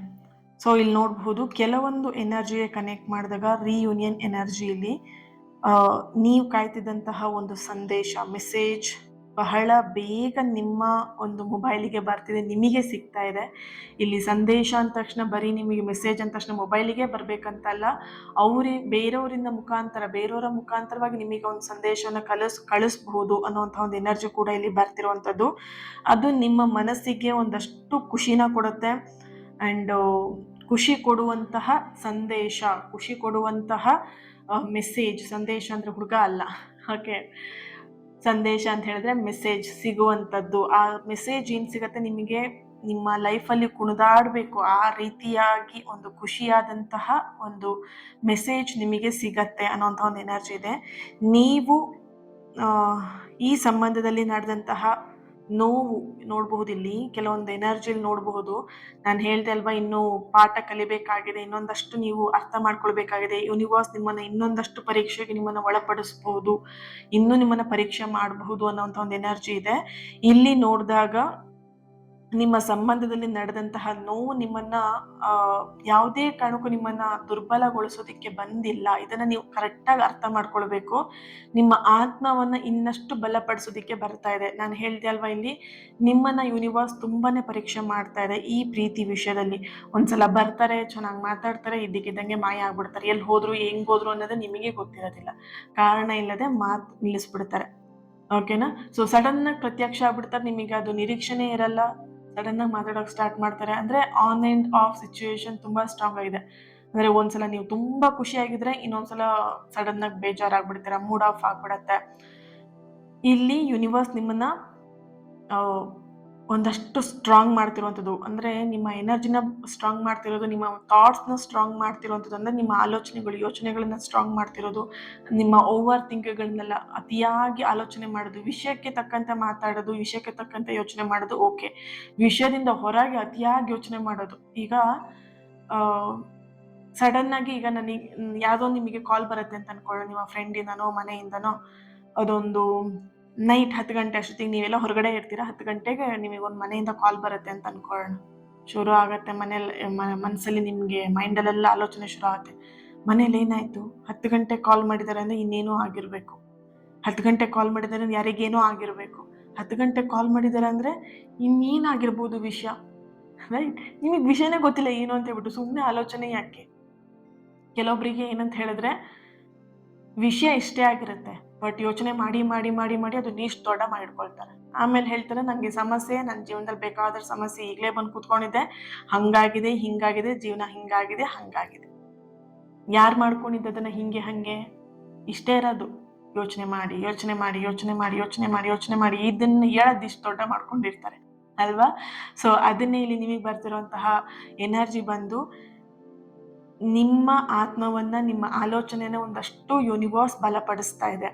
ಸೊ ಇಲ್ಲಿ ನೋಡಬಹುದು ಕೆಲವೊಂದು ಎನರ್ಜಿಗೆ ಕನೆಕ್ಟ್ ಮಾಡಿದಾಗ ರೀಯೂನಿಯನ್ ಎನರ್ಜಿಯಲ್ಲಿ ನೀವು ಕಾಯ್ತಿದ್ದಂತಹ ಒಂದು ಸಂದೇಶ, ಮೆಸೇಜ್ ಬಹಳ ಬೇಗ ನಿಮ್ಮ ಒಂದು ಮೊಬೈಲಿಗೆ ಬರ್ತಿದೆ, ನಿಮಗೆ ಸಿಗ್ತಾ ಇದೆ. ಇಲ್ಲಿ ಸಂದೇಶ ಅಂದ ತಕ್ಷಣ ಬರೀ ನಿಮಗೆ ಮೆಸೇಜ್ ಅಂದ ತಕ್ಷಣ ಮೊಬೈಲಿಗೆ ಬರಬೇಕಂತಲ್ಲ, ಬೇರೆಯವರ ಮುಖಾಂತರವಾಗಿ ನಿಮಗೆ ಒಂದು ಸಂದೇಶವನ್ನು ಕಳಿಸ್ಬಹುದು ಅನ್ನುವಂಥ ಒಂದು ಎನರ್ಜಿ ಕೂಡ ಇಲ್ಲಿ ಬರ್ತಿರುವಂಥದ್ದು. ಅದು ನಿಮ್ಮ ಮನಸ್ಸಿಗೆ ಒಂದಷ್ಟು ಖುಷಿನ ಕೊಡುತ್ತೆ. ಆ್ಯಂಡ್ ಖುಷಿ ಕೊಡುವಂತಹ ಸಂದೇಶ, ಖುಷಿ ಕೊಡುವಂತಹ ಮೆಸೇಜ್. ಸಂದೇಶ ಅಂದರೆ ಹುಡುಗ ಅಲ್ಲ, ಓಕೆ. ಸಂದೇಶ ಅಂತ ಹೇಳಿದ್ರೆ ಮೆಸೇಜ್ ಸಿಗುವಂಥದ್ದು. ಆ ಮೆಸೇಜ್ ಏನು ಸಿಗತ್ತೆ ನಿಮಗೆ, ನಿಮ್ಮ ಲೈಫಲ್ಲಿ ಕುಣಿದಾಡಬೇಕು ಆ ರೀತಿಯಾಗಿ ಒಂದು ಖುಷಿಯಾದಂತಹ ಒಂದು ಮೆಸೇಜ್ ನಿಮಗೆ ಸಿಗತ್ತೆ ಅನ್ನೋಂಥ ಒಂದು ಎನರ್ಜಿ ಇದೆ. ನೀವು ಈ ಸಂಬಂಧದಲ್ಲಿ ನಡೆದಂತಹ ನೋವು ನೋಡಬಹುದು. ಇಲ್ಲಿ ಕೆಲವೊಂದು ಎನರ್ಜಿಲಿ ನೋಡಬಹುದು. ನಾನು ಹೇಳ್ದೆ ಅಲ್ವಾ, ಇನ್ನೂ ಪಾಠ ಕಲಿಬೇಕಾಗಿದೆ, ಇನ್ನೊಂದಷ್ಟು ನೀವು ಅರ್ಥ ಮಾಡ್ಕೊಳ್ಬೇಕಾಗಿದೆ. ಯೂನಿವರ್ಸ್ ನಿಮ್ಮನ್ನು ಇನ್ನೊಂದಷ್ಟು ಪರೀಕ್ಷೆಗೆ ನಿಮ್ಮನ್ನು ಒಳಪಡಿಸ್ಬಹುದು, ಇನ್ನೂ ನಿಮ್ಮನ್ನು ಪರೀಕ್ಷೆ ಮಾಡಬಹುದು ಅನ್ನೋಂಥ ಒಂದು ಎನರ್ಜಿ ಇದೆ. ಇಲ್ಲಿ ನೋಡಿದಾಗ ನಿಮ್ಮ ಸಂಬಂಧದಲ್ಲಿ ನಡೆದಂತಹ ನೋವು ನಿಮ್ಮನ್ನ ಯಾವುದೇ ಕಾರಣಕ್ಕೂ ನಿಮ್ಮನ್ನ ದುರ್ಬಲಗೊಳಿಸೋದಕ್ಕೆ ಬಂದಿಲ್ಲ. ಇದನ್ನ ನೀವು ಕರೆಕ್ಟಾಗಿ ಅರ್ಥ ಮಾಡ್ಕೊಳ್ಬೇಕು. ನಿಮ್ಮ ಆತ್ಮವನ್ನ ಇನ್ನಷ್ಟು ಬಲಪಡಿಸೋದಕ್ಕೆ ಬರ್ತಾ ಇದೆ. ನಾನು ಹೇಳ್ದೆ ಅಲ್ವಾ, ಇಲ್ಲಿ ನಿಮ್ಮನ್ನ ಯೂನಿವರ್ಸ್ ತುಂಬಾನೇ ಪರೀಕ್ಷೆ ಮಾಡ್ತಾ ಇದೆ ಈ ಪ್ರೀತಿ ವಿಷಯದಲ್ಲಿ. ಒಂದ್ಸಲ ಬರ್ತಾರೆ, ಚೆನ್ನಾಗಿ ಮಾತಾಡ್ತಾರೆ, ಇದ್ದಕ್ಕಿದ್ದಂಗೆ ಮಾಯ ಆಗ್ಬಿಡ್ತಾರೆ. ಎಲ್ಲಿ ಹೋದ್ರು, ಹೆಂಗ್ ಹೋದ್ರು ಅನ್ನೋದು ನಿಮಗೆ ಗೊತ್ತಿರೋದಿಲ್ಲ. ಕಾರಣ ಇಲ್ಲದೆ ಮಾತು ನಿಲ್ಲಿಸ್ಬಿಡ್ತಾರೆ, ಓಕೆನಾ. ಸೊ ಸಡನ್ ಆಗಿ ಪ್ರತ್ಯಕ್ಷ ಆಗ್ಬಿಡ್ತಾರೆ, ನಿಮಗೆ ಅದು ನಿರೀಕ್ಷೆನೇ ಇರಲ್ಲ. ಸಡನ್ ಆಗಿ ಮಾತಾಡೋಕೆ ಸ್ಟಾರ್ಟ್ ಮಾಡ್ತಾರೆ. ಅಂದ್ರೆ ಆನ್ ಆ್ಯಂಡ್ ಆಫ್ ಸಿಚುವೇಶನ್ ತುಂಬಾ ಸ್ಟ್ರಾಂಗ್ ಆಗಿದೆ. ಅಂದ್ರೆ ಒಂದ್ಸಲ ನೀವು ತುಂಬಾ ಖುಷಿಯಾಗಿದ್ರೆ, ಇನ್ನೊಂದ್ಸಲ ಸಡನ್ ಆಗಿ ಬೇಜಾರಾಗ್ಬಿಡ್ತೀರಾ, ಮೂಡ್ ಆಫ್ ಆಗ್ಬಿಡತ್ತೆ. ಇಲ್ಲಿ ಯೂನಿವರ್ಸ್ ನಿಮ್ಮನ್ನ ಒಂದಷ್ಟು ಸ್ಟ್ರಾಂಗ್ ಮಾಡ್ತಿರುವಂಥದ್ದು, ಅಂದರೆ ನಿಮ್ಮ ಎನರ್ಜಿನ ಸ್ಟ್ರಾಂಗ್ ಮಾಡ್ತಿರೋದು, ನಿಮ್ಮ ಥಾಟ್ಸ್ನ ಸ್ಟ್ರಾಂಗ್ ಮಾಡ್ತಿರುವಂಥದ್ದು, ಅಂದರೆ ನಿಮ್ಮ ಯೋಚನೆಗಳನ್ನ ಸ್ಟ್ರಾಂಗ್ ಮಾಡ್ತಿರೋದು, ನಿಮ್ಮ ಓವರ್ ಥಿಂಕ್ಗಳನ್ನೆಲ್ಲ ಅತಿಯಾಗಿ ಆಲೋಚನೆ ಮಾಡೋದು, ವಿಷಯಕ್ಕೆ ತಕ್ಕಂತೆ ಮಾತಾಡೋದು, ವಿಷಯಕ್ಕೆ ತಕ್ಕಂತೆ ಯೋಚನೆ ಮಾಡೋದು ಓಕೆ. ವಿಷಯದಿಂದ ಹೊರಗೆ ಅತಿಯಾಗಿ ಯೋಚನೆ ಮಾಡೋದು. ಈಗ ಸಡನ್ ಆಗಿ ಈಗ ನನಗೆ ಯಾವುದೋ ನಿಮಗೆ ಕಾಲ್ ಬರುತ್ತೆ ಅಂತ ಅನ್ಕೊಳ್ಳಿ, ನಿಮ್ಮ ಫ್ರೆಂಡಿಂದನೋ ಮನೆಯಿಂದನೋ. ಅದೊಂದು ನೈಟ್ 10 ಗಂಟೆ ಅಷ್ಟೊತ್ತಿಗೆ ನೀವೆಲ್ಲ ಹೊರಗಡೆ ಇರ್ತೀರಾ. 10 ಗಂಟೆಗೆ ನಿಮಗೊಂದು ಮನೆಯಿಂದ ಕಾಲ್ ಬರುತ್ತೆ ಅಂತ ಅನ್ಕೊಳ್ಳೋಣ. ಶುರು ಆಗತ್ತೆ ಮನಸ್ಸಲ್ಲಿ ನಿಮಗೆ ಮೈಂಡಲ್ಲೆಲ್ಲ ಆಲೋಚನೆ ಶುರು ಆಗುತ್ತೆ. ಮನೇಲಿ ಏನಾಯ್ತು, 10 ಗಂಟೆಗೆ ಕಾಲ್ ಮಾಡಿದ್ದಾರೆ ಅಂದರೆ ಇನ್ನೇನೋ ಆಗಿರಬೇಕು. 10 ಗಂಟೆಗೆ ಕಾಲ್ ಮಾಡಿದ್ದಾರೆ ಅಂದ್ರೆ ಯಾರಿಗೇನೋ ಆಗಿರಬೇಕು. 10 ಗಂಟೆಗೆ ಕಾಲ್ ಮಾಡಿದ್ದಾರೆ ಅಂದರೆ ಇನ್ನೇನಾಗಿರ್ಬೋದು ವಿಷಯ, ರೈಟ್? ನಿಮಗೆ ವಿಷಯನೇ ಗೊತ್ತಿಲ್ಲ ಏನು ಅಂತ ಹೇಳ್ಬಿಟ್ಟು ಸುಮ್ಮನೆ ಆಲೋಚನೆ ಯಾಕೆ? ಕೆಲವೊಬ್ಬರಿಗೆ ಏನಂತ ಹೇಳಿದ್ರೆ ವಿಷಯ ಇಷ್ಟೇ ಆಗಿರುತ್ತೆ, ಬಟ್ ಯೋಚನೆ ಮಾಡಿ ಮಾಡಿ ಮಾಡಿ ಮಾಡಿ ಅದನ್ನ ಇಷ್ಟು ದೊಡ್ಡ ಮಾಡಿಡ್ಕೊಳ್ತಾರೆ. ಆಮೇಲೆ ಹೇಳ್ತಾರೆ, ನನಗೆ ಸಮಸ್ಯೆ, ನನ್ನ ಜೀವನದಲ್ಲಿ ಬೇಕಾದ ಸಮಸ್ಯೆ ಈಗಲೇ ಬಂದು ಕೂತ್ಕೊಂಡಿದ್ದೆ, ಹಂಗಾಗಿದೆ, ಹಿಂಗಾಗಿದೆ, ಜೀವನ ಹಿಂಗಾಗಿದೆ, ಹಂಗಾಗಿದೆ. ಯಾರು ಮಾಡ್ಕೊಂಡಿದ್ದ ಅದನ್ನ ಹಿಂಗೆ ಹಂಗೆ? ಇಷ್ಟೇ ಇರೋದು, ಯೋಚನೆ ಮಾಡಿ ಯೋಚನೆ ಮಾಡಿ ಯೋಚನೆ ಮಾಡಿ ಯೋಚನೆ ಮಾಡಿ ಯೋಚನೆ ಮಾಡಿ ಇದನ್ನ ಇಷ್ಟು ದೊಡ್ಡ ಮಾಡ್ಕೊಂಡಿರ್ತಾರೆ ಅಲ್ವಾ. ಸೊ ಅದನ್ನೇ ಇಲ್ಲಿ ನಿಮಗೆ ಬರ್ತಿರುವಂತಹ ಎನರ್ಜಿ ಬಂದು ನಿಮ್ಮ ಆತ್ಮವನ್ನ, ನಿಮ್ಮ ಆಲೋಚನೆನ ಒಂದಷ್ಟು ಯೂನಿವರ್ಸ್ ಬಲಪಡಿಸ್ತಾ ಇದೆ,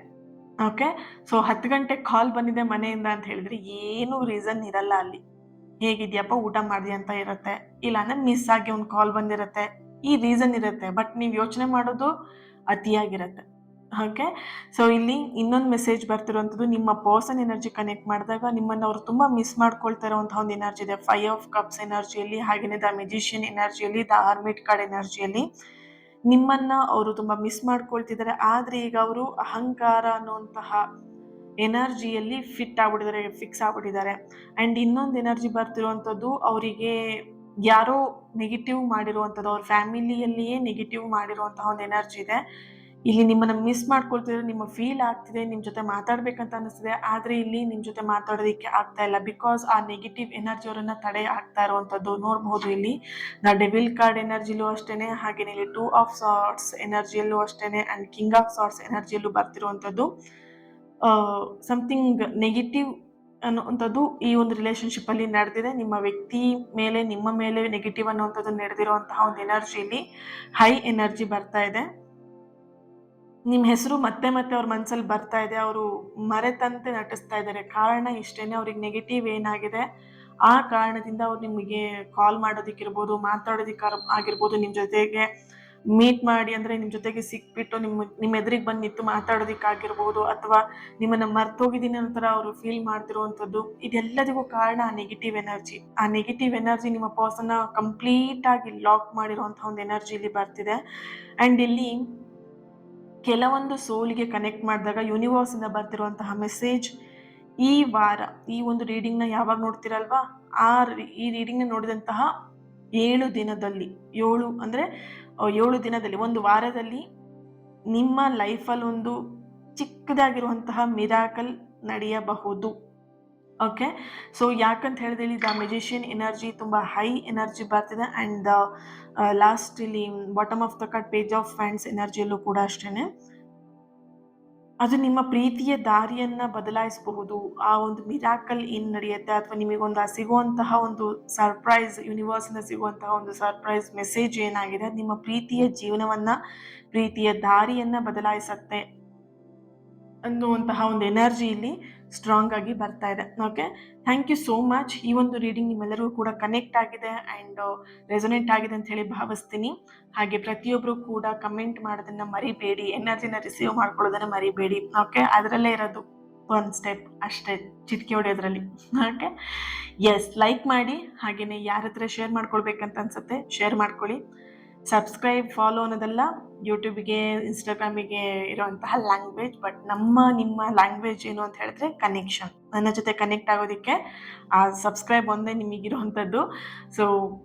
ಓಕೆ. ಸೊ 10 ಗಂಟೆಗೆ ಕಾಲ್ ಬಂದಿದೆ ಮನೆಯಿಂದ ಅಂತ ಹೇಳಿದ್ರೆ ಏನು ರೀಸನ್ ಇರಲ್ಲ ಅಲ್ಲಿ. ಹೇಗಿದ್ಯಪ್ಪ, ಊಟ ಮಾಡಿದ್ಯಾ ಅಂತ ಇರುತ್ತೆ, ಇಲ್ಲಾಂದ್ರೆ ಮಿಸ್ ಆಗಿ ಒಂದು ಕಾಲ್ ಬಂದಿರುತ್ತೆ, ಈ ರೀಸನ್ ಇರುತ್ತೆ. ಬಟ್ ನೀವು ಯೋಚನೆ ಮಾಡೋದು ಅತಿಯಾಗಿರುತ್ತೆ, ಓಕೆ. ಸೊ ಇಲ್ಲಿ ಇನ್ನೊಂದು ಮೆಸೇಜ್ ಬರ್ತಿರುವಂಥದ್ದು, ನಿಮ್ಮ ಪರ್ಸನ್ ಎನರ್ಜಿ ಕನೆಕ್ಟ್ ಮಾಡಿದಾಗ ನಿಮ್ಮನ್ನು ಅವರು ತುಂಬ ಮಿಸ್ ಮಾಡ್ಕೊಳ್ತಾ ಇರುವಂತಹ ಒಂದು ಎನರ್ಜಿ ಇದೆ. 5 ಆಫ್ ಕಪ್ಸ್ ಎನರ್ಜಿಯಲ್ಲಿ, ಹಾಗೆಯೇ ದ ಮೆಜಿಷಿಯನ್ ಎನರ್ಜಿಯಲ್ಲಿ, ದ ಹರ್ಮಿಟ್ ಕಾರ್ಡ್ ಎನರ್ಜಿಯಲ್ಲಿ ನಿಮ್ಮನ್ನ ಅವರು ತುಂಬಾ ಮಿಸ್ ಮಾಡ್ಕೊಳ್ತಿದ್ದಾರೆ. ಆದ್ರೆ ಈಗ ಅವರು ಅಹಂಕಾರ ಅನ್ನುವಂತಹ ಎನರ್ಜಿಯಲ್ಲಿ ಫಿಕ್ಸ್ ಆಗ್ಬಿಟ್ಟಿದ್ದಾರೆ. ಅಂಡ್ ಇನ್ನೊಂದು ಎನರ್ಜಿ ಬರ್ತಿರುವಂಥದ್ದು, ಅವರಿಗೆ ಯಾರೋ ನೆಗೆಟಿವ್ ಮಾಡಿರುವಂಥದ್ದು, ಅವ್ರ ಫ್ಯಾಮಿಲಿಯಲ್ಲಿಯೇ ನೆಗೆಟಿವ್ ಮಾಡಿರುವಂತಹ ಒಂದು ಎನರ್ಜಿ ಇದೆ. ಇಲ್ಲಿ ನಿಮ್ಮನ್ನ ಮಿಸ್ ಮಾಡ್ಕೊಳ್ತಿದ್ರೆ, ನಿಮ್ಮ ಫೀಲ್ ಆಗ್ತಿದೆ, ನಿಮ್ಮ ಜೊತೆ ಮಾತಾಡ್ಬೇಕಂತ ಅನಿಸ್ತಿದೆ, ಆದ್ರೆ ಇಲ್ಲಿ ನಿಮ್ಮ ಜೊತೆ ಮಾತಾಡೋದಕ್ಕೆ ಆಗ್ತಾ ಇಲ್ಲ. ಬಿಕಾಸ್ ಆ ನೆಗೆಟಿವ್ ಎನರ್ಜಿ ಅವರನ್ನ ತಡೆ ಆಗ್ತಾ ಇರುವಂಥದ್ದು ನೋಡಬಹುದು. ಇಲ್ಲಿ ದ ಡೆವಿಲ್ ಕಾರ್ಡ್ ಎನರ್ಜಿಲೂ ಅಷ್ಟೇನೆ, ಹಾಗೇನೆ ಇಲ್ಲಿ 2 ಆಫ್ ಸಾರ್ಟ್ಸ್ ಎನರ್ಜಿಯಲ್ಲೂ ಅಷ್ಟೇನೆ, ಅಂಡ್ ಕಿಂಗ್ ಆಫ್ ಸಾರ್ಟ್ಸ್ ಎನರ್ಜಿಯಲ್ಲೂ ಬರ್ತಿರುವಂಥದ್ದು ಸಮಥಿಂಗ್ ನೆಗೆಟಿವ್ ಅನ್ನುವಂಥದ್ದು ಈ ಒಂದು ರಿಲೇಶನ್ಶಿಪ್ ಅಲ್ಲಿ ನಡೆದಿದೆ. ನಿಮ್ಮ ವ್ಯಕ್ತಿ ಮೇಲೆ, ನಿಮ್ಮ ಮೇಲೆ ನೆಗೆಟಿವ್ ಅನ್ನುವಂಥದ್ದು ನಡೆದಿರುವಂತಹ ಒಂದು ಎನರ್ಜಿಯಲ್ಲಿ ಹೈ ಎನರ್ಜಿ ಬರ್ತಾ ಇದೆ. ನಿಮ್ಮ ಹೆಸರು ಮತ್ತೆ ಮತ್ತೆ ಅವ್ರ ಮನಸ್ಸಲ್ಲಿ ಬರ್ತಾ ಇದೆ, ಅವರು ಮರೆತಂತೆ ನಟಿಸ್ತಾ ಇದ್ದಾರೆ. ಕಾರಣ ಇಷ್ಟೇನೆ, ಅವ್ರಿಗೆ ನೆಗೆಟಿವ್ ಏನಾಗಿದೆ ಆ ಕಾರಣದಿಂದ ಅವ್ರು ನಿಮಗೆ ಕಾಲ್ ಮಾಡೋದಕ್ಕಿರ್ಬೋದು, ಮಾತಾಡೋದಕ್ಕೆ ಆಗಿರ್ಬೋದು, ನಿಮ್ಮ ಜೊತೆಗೆ ಮೀಟ್ ಮಾಡಿ ಅಂದರೆ ನಿಮ್ಮ ಜೊತೆಗೆ ಸಿಕ್ಬಿಟ್ಟು ನಿಮ್ಮ ಎದುರಿಗೆ ಬಂದು ನಿಂತು ಮಾತಾಡೋದಕ್ಕಾಗಿರ್ಬೋದು, ಅಥವಾ ನಿಮ್ಮನ್ನು ಮರ್ತೋಗಿದ್ದೀನಿ ಅನ್ನೋ ಅವರು ಫೀಲ್ ಮಾಡ್ತಿರುವಂಥದ್ದು. ಇದೆಲ್ಲದಕ್ಕೂ ಕಾರಣ ಆ ನೆಗೆಟಿವ್ ಎನರ್ಜಿ. ಆ ನೆಗೆಟಿವ್ ಎನರ್ಜಿ ನಿಮ್ಮ ಪರ್ಸನ್ನ ಕಂಪ್ಲೀಟಾಗಿ ಲಾಕ್ ಮಾಡಿರುವಂಥ ಒಂದು ಎನರ್ಜಿ ಇಲ್ಲಿ ಬರ್ತಿದೆ. ಆ್ಯಂಡ್ ಇಲ್ಲಿ ಕೆಲವೊಂದು ಸೋಲ್ಗೆ ಕನೆಕ್ಟ್ ಮಾಡಿದಾಗ ಯೂನಿವರ್ಸಿಂದ ಬರ್ತಿರುವಂತಹ ಮೆಸೇಜ್, ಈ ವಾರ ಈ ಒಂದು ರೀಡಿಂಗ್ನ ಯಾವಾಗ ನೋಡ್ತೀರಲ್ವಾ, ಈ ರೀಡಿಂಗ್ನ ನೋಡಿದಂತಹ 7 ದಿನದಲ್ಲಿ 7 ದಿನದಲ್ಲಿ, ಒಂದು ವಾರದಲ್ಲಿ ನಿಮ್ಮ ಲೈಫಲ್ಲಿ ಒಂದು ಚಿಕ್ಕದಾಗಿರುವಂತಹ ಮಿರಾಕಲ್ ನಡೆಯಬಹುದು. ಓಕೆ, ಸೊ ಯಾಕಂತ ಹೇಳಿದ್ರೆ ಇಲ್ಲಿ ದ ಮೆಜಿಷಿಯನ್ ಎನರ್ಜಿ ತುಂಬ ಹೈ ಎನರ್ಜಿ ಬರ್ತಿದೆ. ಆ್ಯಂಡ್ ಲಾಸ್ಟ್ ಇಲ್ಲಿ bottom of the card page of wands ಎನರ್ಜಿಯಲ್ಲೂ ಕೂಡ ಅಷ್ಟೇ ಅದು ನಿಮ್ಮ ಪ್ರೀತಿಯ ದಾರಿಯನ್ನ ಬದಲಾಯಿಸಬಹುದು. ಆ ಒಂದು ಮಿರಾಕಲ್ ಏನ್ ನಡೆಯುತ್ತೆ, ಅಥವಾ ನಿಮಗೊಂದು ಸಿಗುವಂತಹ ಒಂದು ಸರ್ಪ್ರೈಸ್, ಯೂನಿವರ್ಸಿಂದ ಸಿಗುವಂತಹ ಒಂದು ಸರ್ಪ್ರೈಸ್ ಮೆಸೇಜ್ ಏನಾಗಿದೆ, ನಿಮ್ಮ ಪ್ರೀತಿಯ ಜೀವನವನ್ನ, ಪ್ರೀತಿಯ ದಾರಿಯನ್ನ ಬದಲಾಯಿಸತ್ತೆ ಅನ್ನುವಂತಹ ಒಂದು ಎನರ್ಜಿ ಇಲ್ಲಿ ಸ್ಟ್ರಾಂಗ್ ಆಗಿ ಬರ್ತಾ ಇದೆ. Okay, thank you so much. ಈ ಒಂದು ರೀಡಿಂಗ್ ನಿಮ್ಮೆಲ್ಲರಿಗೂ ಕೂಡ ಕನೆಕ್ಟ್ ಆಗಿದೆ ಆ್ಯಂಡ್ ರೆಸೊನೇಟ್ ಆಗಿದೆ ಅಂತ ಹೇಳಿ ಭಾವಿಸ್ತೀನಿ. ಹಾಗೆ ಪ್ರತಿಯೊಬ್ಬರು ಕೂಡ ಕಮೆಂಟ್ ಮಾಡೋದನ್ನ ಮರಿಬೇಡಿ, ಎನರ್ಜಿನ ರಿಸೀವ್ ಮಾಡ್ಕೊಳ್ಳೋದನ್ನ ಮರಿಬೇಡಿ. ಓಕೆ, ಅದರಲ್ಲೇ ಇರೋದು ಒಂದು ಸ್ಟೆಪ್ ಅಷ್ಟೇ, ಚಿಟಿಕೆ ಹೊಡೆಯೋದ್ರಲ್ಲಿ. ಓಕೆ, ಎಸ್, ಲೈಕ್ ಮಾಡಿ. ಹಾಗೆಯೇ ಯಾರ ಹತ್ರ ಶೇರ್ ಮಾಡ್ಕೊಳ್ಬೇಕಂತ ಅನ್ಸುತ್ತೆ ಶೇರ್ ಮಾಡ್ಕೊಳ್ಳಿ. ಸಬ್ಸ್ಕ್ರೈಬ್, ಫಾಲೋ ಅನ್ನೋದೆಲ್ಲ ಯೂಟ್ಯೂಬಿಗೆ, ಇನ್ಸ್ಟಾಗ್ರಾಮಿಗೆ ಇರುವಂತಹ ಲ್ಯಾಂಗ್ವೇಜ್. ಬಟ್ ನಿಮ್ಮ ಲ್ಯಾಂಗ್ವೇಜ್ ಏನು ಅಂತ ಹೇಳಿದ್ರೆ ಕನೆಕ್ಷನ್. ನನ್ನ ಜೊತೆ ಕನೆಕ್ಟ್ ಆಗೋದಕ್ಕೆ ಆ ಸಬ್ಸ್ಕ್ರೈಬ್ ಒಂದೇ ನಿಮಗಿರುವಂಥದ್ದು. ಸೊ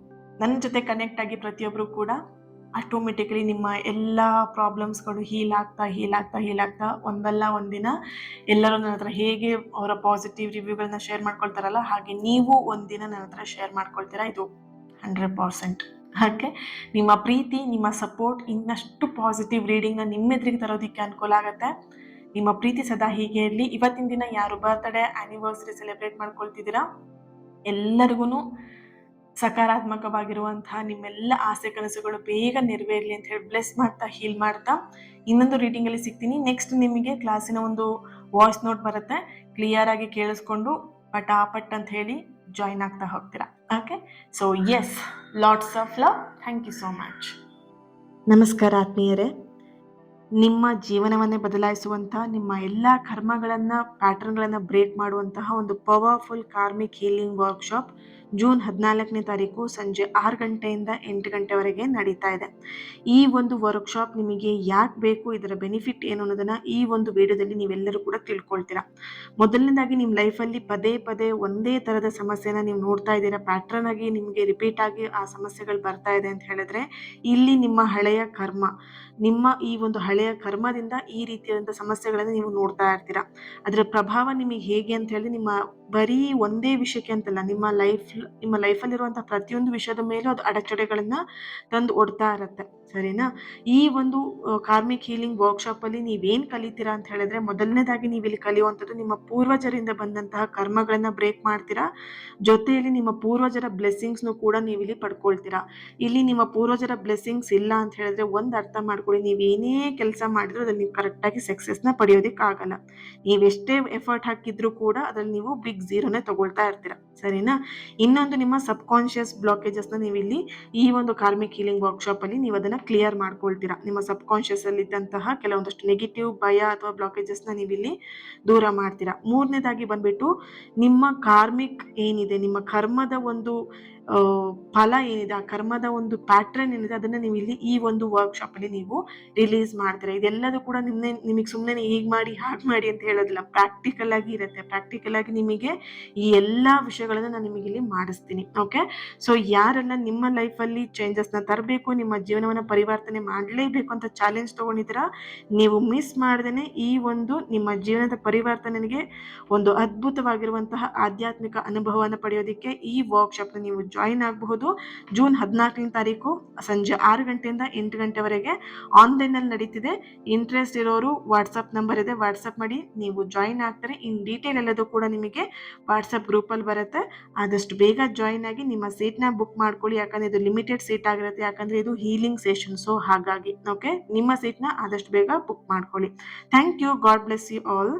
ನನ್ನ ಜೊತೆ ಕನೆಕ್ಟ್ ಆಗಿ ಪ್ರತಿಯೊಬ್ಬರು ಕೂಡ ಆಟೋಮೆಟಿಕಲಿ ನಿಮ್ಮ ಎಲ್ಲ ಪ್ರಾಬ್ಲಮ್ಸ್ಗಳು ಹೀಲ್ ಆಗ್ತಾ ಒಂದಲ್ಲ ಒಂದಿನ ಎಲ್ಲರೂ ನನ್ನ ಹತ್ರ ಹೇಗೆ ಅವರ ಪಾಸಿಟಿವ್ ರಿವ್ಯೂಗಳನ್ನ ಶೇರ್ ಮಾಡ್ಕೊಳ್ತಾರಲ್ಲ, ಹಾಗೆ ನೀವು ಒಂದಿನ ನನ್ನ ಹತ್ರ ಶೇರ್ ಮಾಡ್ಕೊಳ್ತೀರಾ. ಇದು 100%. ಹಾಗೆ ನಿಮ್ಮ ಪ್ರೀತಿ, ನಿಮ್ಮ ಸಪೋರ್ಟ್ ಇನ್ನಷ್ಟು ಪಾಸಿಟಿವ್ ರೀಡಿಂಗ್ನ ನಿಮ್ಮೆದುರಿಗೆ ತರೋದಕ್ಕೆ ಅನುಕೂಲ ಆಗುತ್ತೆ. ನಿಮ್ಮ ಪ್ರೀತಿ ಸದಾ ಹೀಗೆ ಇರಲಿ. ಇವತ್ತಿನ ದಿನ ಯಾರು ಬರ್ತ್ಡೇ, ಆ್ಯನಿವರ್ಸರಿ ಸೆಲೆಬ್ರೇಟ್ ಮಾಡ್ಕೊಳ್ತಿದ್ದೀರಾ ಎಲ್ಲರಿಗೂ ಸಕಾರಾತ್ಮಕವಾಗಿರುವಂತಹ ನಿಮ್ಮೆಲ್ಲ ಆಸೆ ಕನಸುಗಳು ಬೇಗ ನೆರವೇರಲಿ ಅಂತ ಹೇಳಿ ಬ್ಲೆಸ್ ಮಾಡ್ತಾ, ಹೀಲ್ ಮಾಡ್ತಾ ಇನ್ನೊಂದು ರೀಡಿಂಗಲ್ಲಿ ಸಿಗ್ತೀನಿ. ನೆಕ್ಸ್ಟ್ ನಿಮಗೆ ಕ್ಲಾಸಿನ ಒಂದು ವಾಯ್ಸ್ ನೋಟ್ ಬರುತ್ತೆ, ಕ್ಲಿಯರ್ ಆಗಿ ಕೇಳಿಸ್ಕೊಂಡು ಪಟಾಪಟ್ ಅಂತ ಹೇಳಿ ಜಾಯಿನ್ ಆಗ್ತಾ ಹೋಗ್ತೀರಾ. Okay, so yes, lots of love. Thank you so much. ನಮಸ್ಕಾರ ಆತ್ಮೀಯರೇ. ನಿಮ್ಮ ಜೀವನವನ್ನೇ ಬದಲಾಯಿಸುವಂತಹ, ನಿಮ್ಮ ಎಲ್ಲ ಕರ್ಮಗಳನ್ನು, ಪ್ಯಾಟರ್ನ್ಗಳನ್ನು ಬ್ರೇಕ್ ಮಾಡುವಂತಹ ಒಂದು powerful karmic healing workshop June 14ನೇ ತಾರೀಕು ಸಂಜೆ 6 ಗಂಟೆಯಿಂದ 8 ಗಂಟೆವರೆಗೆ ನಡೀತಾ ಇದೆ. ಈ ಒಂದು ವರ್ಕ್ಶಾಪ್ ನಿಮಗೆ ಯಾಕೆ ಬೇಕು, ಇದರ ಬೆನಿಫಿಟ್ ಏನು ಅನ್ನೋದನ್ನು ಈ ಒಂದು ವಿಡಿಯೋದಲ್ಲಿ ನೀವೆಲ್ಲರೂ ಕೂಡ ತಿಳ್ಕೊಳ್ತೀರಾ. ಮೊದಲನೇದಾಗಿ ನಿಮ್ಮ ಲೈಫಲ್ಲಿ ಪದೇ ಪದೇ ಒಂದೇ ಥರದ ಸಮಸ್ಯೆನ ನೀವು ನೋಡ್ತಾ ಇದ್ದೀರಾ, ಪ್ಯಾಟ್ರನ್ ಆಗಿ ನಿಮಗೆ ರಿಪೀಟ್ ಆಗಿ ಆ ಸಮಸ್ಯೆಗಳು ಬರ್ತಾ ಇದೆ ಅಂತ ಹೇಳಿದ್ರೆ, ಇಲ್ಲಿ ನಿಮ್ಮ ಹಳೆಯ ಕರ್ಮ, ನಿಮ್ಮ ಈ ಒಂದು ಹಳೆಯ ಕರ್ಮದಿಂದ ಈ ರೀತಿಯಾದಂಥ ಸಮಸ್ಯೆಗಳನ್ನು ನೀವು ನೋಡ್ತಾ ಇರ್ತೀರಾ. ಅದರ ಪ್ರಭಾವ ನಿಮಗೆ ಹೇಗೆ ಅಂತ ಹೇಳಿ, ನಿಮ್ಮ ಬರೀ ಒಂದೇ ವಿಷಯಕ್ಕೆ ಅಂತಲ್ಲ, ನಿಮ್ಮ ಲೈಫಲ್ಲಿರುವಂಥ ಪ್ರತಿಯೊಂದು ವಿಷಯದ ಮೇಲೂ ಅದು ಅಡೆತಡೆಗಳನ್ನ ತಂದು ಒಡ್ತಾ ಇರುತ್ತೆ. ಸರಿನಾ? ಈ ಒಂದು ಕಾರ್ಮಿಕ್ ಹೀಲಿಂಗ್ ವರ್ಕ್ಶಾಪಲ್ಲಿ ನೀವೇನು ಕಲಿತೀರಾ ಅಂತ ಹೇಳಿದ್ರೆ, ಮೊದಲನೇದಾಗಿ ನೀವಿಲ್ಲಿ ಕಲಿಯುವಂಥದ್ದು ನಿಮ್ಮ ಪೂರ್ವಜರಿಂದ ಬಂದಂತಹ ಕರ್ಮಗಳನ್ನ ಬ್ರೇಕ್ ಮಾಡ್ತೀರಾ. ಜೊತೆಯಲ್ಲಿ ನಿಮ್ಮ ಪೂರ್ವಜರ ಬ್ಲೆಸ್ಸಿಂಗ್ಸ್ನು ಕೂಡ ನೀವಿಲ್ಲಿ ಪಡ್ಕೊಳ್ತೀರಾ. ಇಲ್ಲಿ ನಿಮ್ಮ ಪೂರ್ವಜರ ಬ್ಲೆಸ್ಸಿಂಗ್ಸ್ ಇಲ್ಲ ಅಂತ ಹೇಳಿದ್ರೆ ಒಂದು ಅರ್ಥ ಮಾಡ್ಕೊಳ್ಳಿ, ನೀವೇನೇ ಕೆಲಸ ಮಾಡಿದ್ರು ಅದ್ರಲ್ಲಿ ನೀವು ಕರೆಕ್ಟಾಗಿ ಸಕ್ಸಸ್ನ ಪಡೆಯೋದಕ್ಕಾಗಲ್ಲ. ನೀವೆಷ್ಟೇ ಎಫರ್ಟ್ ಹಾಕಿದ್ರು ಕೂಡ ಅದರಲ್ಲಿ ನೀವು ಬಿಗ್ ಝೀರೋನೇ ತಗೊಳ್ತಾ ಇರ್ತೀರಾ. ಸರಿನಾ? ಇನ್ನೊಂದು, ನಿಮ್ಮ ಸಬ್ ಕಾನ್ಷಿಯಸ್ ಬ್ಲಾಕೇಜಸ್ನ ನೀವಿಲ್ಲಿ ಈ ಒಂದು ಕಾರ್ಮಿಕ್ ಹೀಲಿಂಗ್ ವರ್ಕ್ಶಾಪಲ್ಲಿ ನೀವು ಅದನ್ನು ಕ್ಲಿಯರ್ ಮಾಡ್ಕೊಳ್ತೀರಾ. ನಿಮ್ಮ ಸಬ್ ಕಾನ್ಷಿಯಸ್ ಅಲ್ಲಿ ಇದ್ದಂತಹ ಕೆಲವೊಂದಷ್ಟು ನೆಗೆಟಿವ್ ಭಯ ಅಥವಾ ಬ್ಲಾಕೇಜಸ್ನ ನೀವಿಲ್ಲಿ ದೂರ ಮಾಡ್ತೀರಾ. ಮೂರನೇದಾಗಿ ಬಂದ್ಬಿಟ್ಟು, ನಿಮ್ಮ ಕಾರ್ಮಿಕ್ ಏನಿದೆ, ನಿಮ್ಮ ಕರ್ಮದ ಒಂದು ಫಲ ಏನಿದೆ, ಆ ಕರ್ಮದ ಒಂದು ಪ್ಯಾಟ್ರನ್ ಏನಿದೆ, ಅದನ್ನ ನೀವು ಇಲ್ಲಿ ಈ ಒಂದು ವರ್ಕ್ಶಾಪ್ ಅಲ್ಲಿ ನೀವು ರಿಲೀಸ್ ಮಾಡ್ತೀರಾ. ಇದೆಲ್ಲದೂ ಕೂಡ ನಿಮಗೆ ಸುಮ್ಮನೆ ಹೀಗೆ ಮಾಡಿ ಹಾಗೆ ಮಾಡಿ ಅಂತ ಹೇಳೋದಿಲ್ಲ, ಪ್ರಾಕ್ಟಿಕಲ್ ಆಗಿ ಇರುತ್ತೆ. ಪ್ರಾಕ್ಟಿಕಲ್ ಆಗಿ ನಿಮಗೆ ಈ ಎಲ್ಲ ವಿಷಯಗಳನ್ನ ನಾನು ನಿಮಗೆ ಇಲ್ಲಿ ಮಾಡಿಸ್ತೀನಿ. ಓಕೆ, ಸೊ ಯಾರೆಲ್ಲ ನಿಮ್ಮ ಲೈಫಲ್ಲಿ ಚೇಂಜಸ್ನ ತರಬೇಕು, ನಿಮ್ಮ ಜೀವನವನ್ನು ಪರಿವರ್ತನೆ ಮಾಡಲೇಬೇಕು ಅಂತ ಚಾಲೆಂಜ್ ತಗೊಂಡಿದ್ದೀರಾ, ನೀವು ಮಿಸ್ ಮಾಡ್ದೇನೆ ಈ ಒಂದು ನಿಮ್ಮ ಜೀವನದ ಪರಿವರ್ತನೆಗೆ ಒಂದು ಅದ್ಭುತವಾಗಿರುವಂತಹ ಆಧ್ಯಾತ್ಮಿಕ ಅನುಭವವನ್ನು ಪಡೆಯೋದಕ್ಕೆ ಈ ವರ್ಕ್ಶಾಪ್ನ ನೀವು ಜಾಯಿನ್ ಆಗಬಹುದು. ಜೂನ್ 14ನೇ ತಾರೀಕು ಸಂಜೆ 6 ಗಂಟೆಯಿಂದ 8 ಗಂಟೆವರೆಗೆ ಆನ್ಲೈನಲ್ಲಿ ನಡೀತಿದೆ. ಇಂಟ್ರೆಸ್ಟ್ ಇರೋರು ವಾಟ್ಸಪ್ ನಂಬರ್ ಇದೆ, ವಾಟ್ಸಪ್ ಮಾಡಿ ನೀವು ಜಾಯಿನ್ ಆಗ್ತಾರೆ. ಇನ್ ಡೀಟೇಲ್ ಎಲ್ಲದೂ ಕೂಡ ನಿಮಗೆ ವಾಟ್ಸಪ್ ಗ್ರೂಪಲ್ಲಿ ಬರುತ್ತೆ. ಆದಷ್ಟು ಬೇಗ ಜಾಯಿನ್ ಆಗಿ ನಿಮ್ಮ ಸೀಟ್ನ ಬುಕ್ ಮಾಡ್ಕೊಳ್ಳಿ. ಯಾಕಂದರೆ ಇದು ಲಿಮಿಟೆಡ್ ಸೀಟ್ ಆಗಿರುತ್ತೆ, ಯಾಕಂದರೆ ಇದು ಹೀಲಿಂಗ್ ಸೆಷನ್. ಸೊ ಹಾಗಾಗಿ ಓಕೆ, ನಿಮ್ಮ ಸೀಟ್ನ ಆದಷ್ಟು ಬೇಗ ಬುಕ್ ಮಾಡ್ಕೊಳ್ಳಿ. Thank you. God bless you all.